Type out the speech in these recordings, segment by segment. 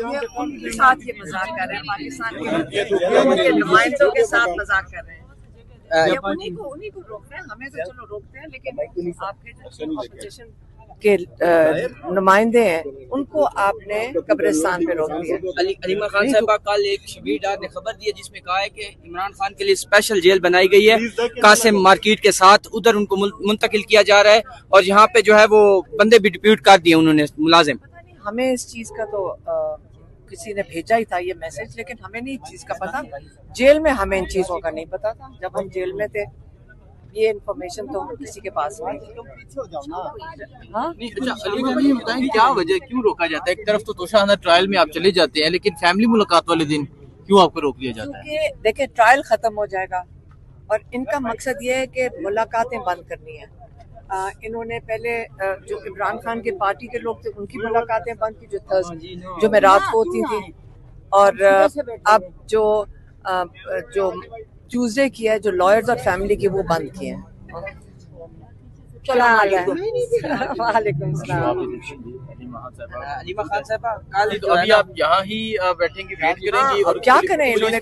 یہ ان کے ساتھ یہ مذاق کر رہے ہیں، پاکستان کے نمائندوں کے ساتھ مذاق کر رہے ہیں. یہ انہیں کو روک رہے ہیں، ہمیں تو چلو روکتے ہیں، لیکن آپ کے جو اپوزیشن کے نمائندے ہیں ان کو آپ نے قبرستان پہ روک دیا. علیمہ خان صاحبہ کل ایک شبیر ڈار نے خبر دی ہے جس میں کہا ہے کہ عمران خان کے لیے اسپیشل جیل بنائی گئی ہے قاسم مارکیٹ کے ساتھ، ادھر ان کو منتقل کیا جا رہا ہے اور یہاں پہ جو ہے وہ بندے بھی ڈپیوٹ کر دیے انہوں نے ملازم. ہمیں اس چیز کا تو کسی نے بھیجا ہی تھا یہ میسج، لیکن ہمیں نہیں اس چیز کا پتا. جیل میں ہمیں ان چیزوں کا نہیں پتا تھا. جب ہم جیل میں تھے یہ انفارمیشن تو کسی کے پاس نہیں تھی. بتائیں کیا وجہ کیوں روکا جاتا ہے؟ ایک طرف تو توشہ ٹرائل میں آپ چلے جاتے ہیں لیکن فیملی ملاقات والے دن کیوں آپ کو روک دیا جاتا ہے؟ کیونکہ دیکھیں ٹرائل ختم ہو جائے گا اور ان کا مقصد یہ ہے کہ ملاقاتیں بند کرنی ہیں. انہوں نے پہلے جو عمران خان کے پارٹی کے لوگ تھے ان کی ملاقاتیں بند کی جو میں رات کو ہوتی تھی، اور اب جو ٹیوزڈے کی ہے جو لائرز اور فیملی کی وہ بند کی ہیں. وعلیکم السلام. علیمہ خان صاحبہ کل ابھی آپ یہاں ہی بیٹھیں گے ویٹ کریں گی اور کیا کریں؟ انہوں نے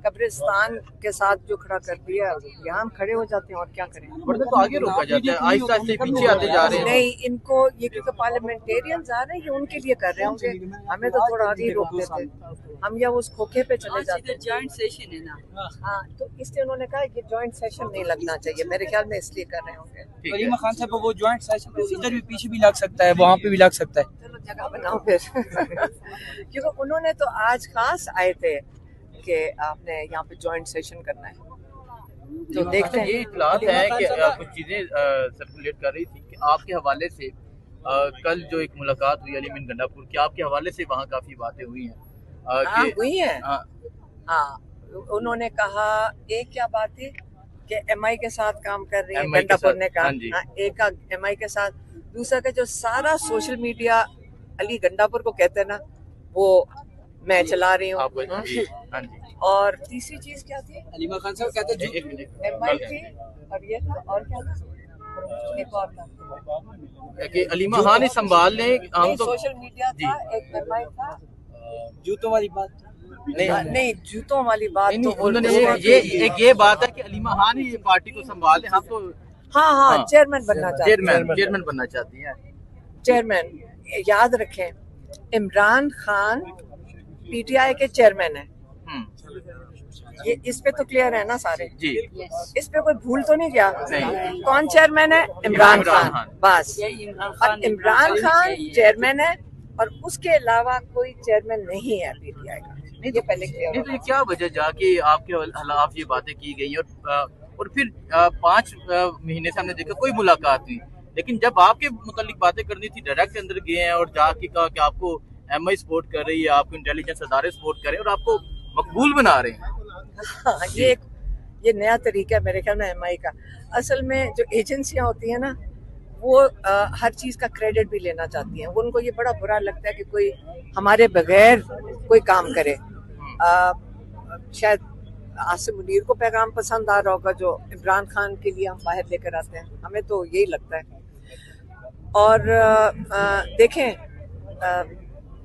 قبرستان کے ساتھ جو کھڑا کر دیا یہاں ہم کھڑے ہو جاتے ہیں اور کیا کریں؟ تو آگے روکا جاتا ہے، آہستہ آہستہ پیچھے آتے جا رہے ہیں. نہیں، ان کو یہ کیونکہ پارلیمنٹیرینز آ رہے ہیں یہ ان کے لیے کر رہے ہوں گے. ہمیں تو تھوڑا آگے ہی روک دیتے، ہم یا اس کھوکھے پہ چلے جاتے. جوائنٹ سیشن ہے نا. ہاں تو اس لیے انہوں نے کہا کہ جوائنٹ سیشن نہیں لگنا چاہیے. میرے خیال میں اس لیے کر رہے ہوں گے. علیمہ خان صاحب وہ جوائنٹ سیشن ادھر بھی پیچھے بھی لگ سکتا ہے، وہاں پہ بھی لگ سکتا ہے. چلو جگہ بناؤ پھر. کیونکہ انہوں نے تو آج خاص آئے تھے کہ آپ نے یہاں پہ جوائنٹ سیشن کرنا ہے تو دیکھتے ہیں. یہ اطلاعات ہیں کہ کچھ چیزیں سرکولیٹ کر رہی تھی کہ آپ کے حوالے سے کل جو ایک ملاقات ہوئی علی من گنڈا پور کی، آپ کے حوالے سے وہاں کافی باتیں ہوئی ہیں. ہوئی ہیں. ہاں انہوں نے کہا ایک کیا بات تھی کہ ایم آئی کے ساتھ کام کر رہی ہیں گنڈا پور نے کہا. ایک کا ایم آئی کے ساتھ، دوسرا کا جو سارا سوشل میڈیا علی گنڈا پور کو کہتے ہیں نا وہ میں چلا رہی ہوں. اور تیسری چیز کیا تھی؟ علیمہ خان صاحب کہتے ہیں ایم آئی تھی اور یہ تھا اور کیا تھا ایک اور تھا کہ علیمہ خان نے سنبھال لیں. ہم تو سوشل میڈیا تھا، ایک ایم آئی تھا. جوتوں والی بات نہیں جوتوں والی بات تو یہ بات ہے کہ علیمہ خان ہی یہ پارٹی کو سنبھال لیں. ہم تو ہاں چیئرمین بننا چاہتے ہیں. چیئرمین بننا چاہتی ہیں. چیئرمین یاد رکھیں Imran Khan P T I کے چیئرمین ہیں. یہ اس پہ تو کلیئر ہے نا سارے جی، اس پہ کوئی بھول تو نہیں گیا. کون چیئرمین ہے؟ عمران خان. بس اور عمران خان چیئرمین ہے اور اس کے علاوہ کوئی چیئرمین نہیں ہے پی ٹی آئی کا. یہ پہلے کیا وجہ جا کہ آپ کے خلاف یہ باتیں کی گئی اور پھر 5 مہینے سے ہم نے دیکھا کوئی ملاقات نہیں، لیکن جب آپ کے متعلق باتیں کرنی تھی ڈائریکٹ اندر گئے ہیں اور جا کے کہا کہ آپ کو ایم آئی سپورٹ کر رہی ہے، آپ کو انٹیلیجنس ادارے سپورٹ کر رہے ہیں اور آپ کو مقبول بنا رہے ہیں. یہ نیا طریقہ ہے میرے خیال میں ایم آئی کا. اصل میں جو ایجنسیاں ہوتی ہیں نا وہ ہر چیز کا کریڈٹ بھی لینا چاہتی ہیں. ان کو یہ بڑا برا لگتا ہے کہ کوئی ہمارے بغیر کوئی کام کرے. شاید عاصم منیر کو پیغام پسند آ رہا ہوگا جو عمران خان کے لیے ہم باہر لے کر آتے ہیں. ہمیں تو یہی لگتا ہے. اور دیکھیں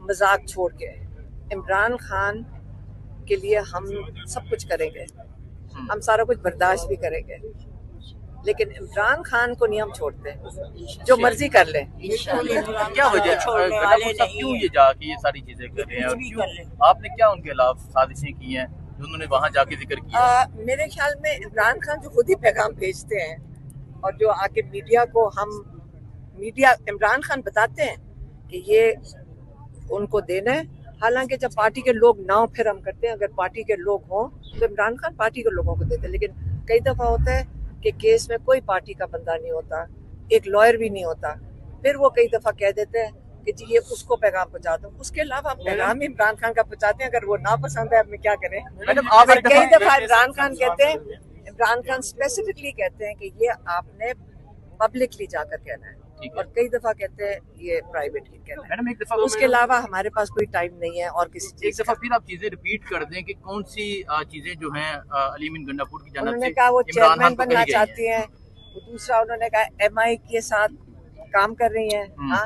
مذاق چھوڑ کے عمران خان کے لیے ہم سب کچھ کریں گے، ہم سارا کچھ برداشت بھی کریں گے، لیکن عمران خان کو نہیں ہم چھوڑتے. جو مرضی کر لیں. کیا وجہ کیوں یہ جا کے یہ ساری چیزیں کر رہے ہیں؟ آپ نے کیا ان کے خلاف سازشیں کی ہیں جو انہوں نے وہاں جا کے ذکر کیا؟ میرے خیال میں عمران خان جو خود ہی پیغام بھیجتے ہیں اور جو آگے میڈیا کو عمران خان بتاتے ہیں کہ یہ ان کو دینا ہے. حالانکہ جب پارٹی کے لوگ نہ ہوں پھر ہم کرتے ہیں. اگر پارٹی کے لوگ ہوں تو عمران خان پارٹی کے لوگوں کو دیتے ہیں. لیکن کئی دفعہ ہوتا ہے کہ کیس میں کوئی پارٹی کا بندہ نہیں ہوتا، ایک لائر بھی نہیں ہوتا، پھر وہ کئی دفعہ کہہ دیتے ہیں کہ جی یہ اس کو پیغام پہنچا دو. اس کے علاوہ ہم پیغام ہی عمران خان کا پہنچاتے ہیں. اگر وہ ناپسند ہے اب میں کیا کریں. کئی دفعہ عمران خان کہتے ہیں، عمران خان اسپیسیفکلی کہتے ہیں کہ یہ آپ نے پبلکلی جا کر کہنا ہے، اور کئی دفعہ کہتے ہیں یہ پرائیویٹلی کہنا ہے. اس کے علاوہ ہمارے پاس کوئی ٹائم نہیں ہے. اور کسی ایک دفعہ پھر آپ چیزیں ریپیٹ کر دیں کہ کون سی چیزیں جو ہیں علی من گنڈا پور کی جانب سے انہوں نے کہا وہ چیئرمین بننا چاہتی ہیں. دوسرا انہوں نے کہا ایم آئی کے ساتھ کام کر رہی ہیں. ہاں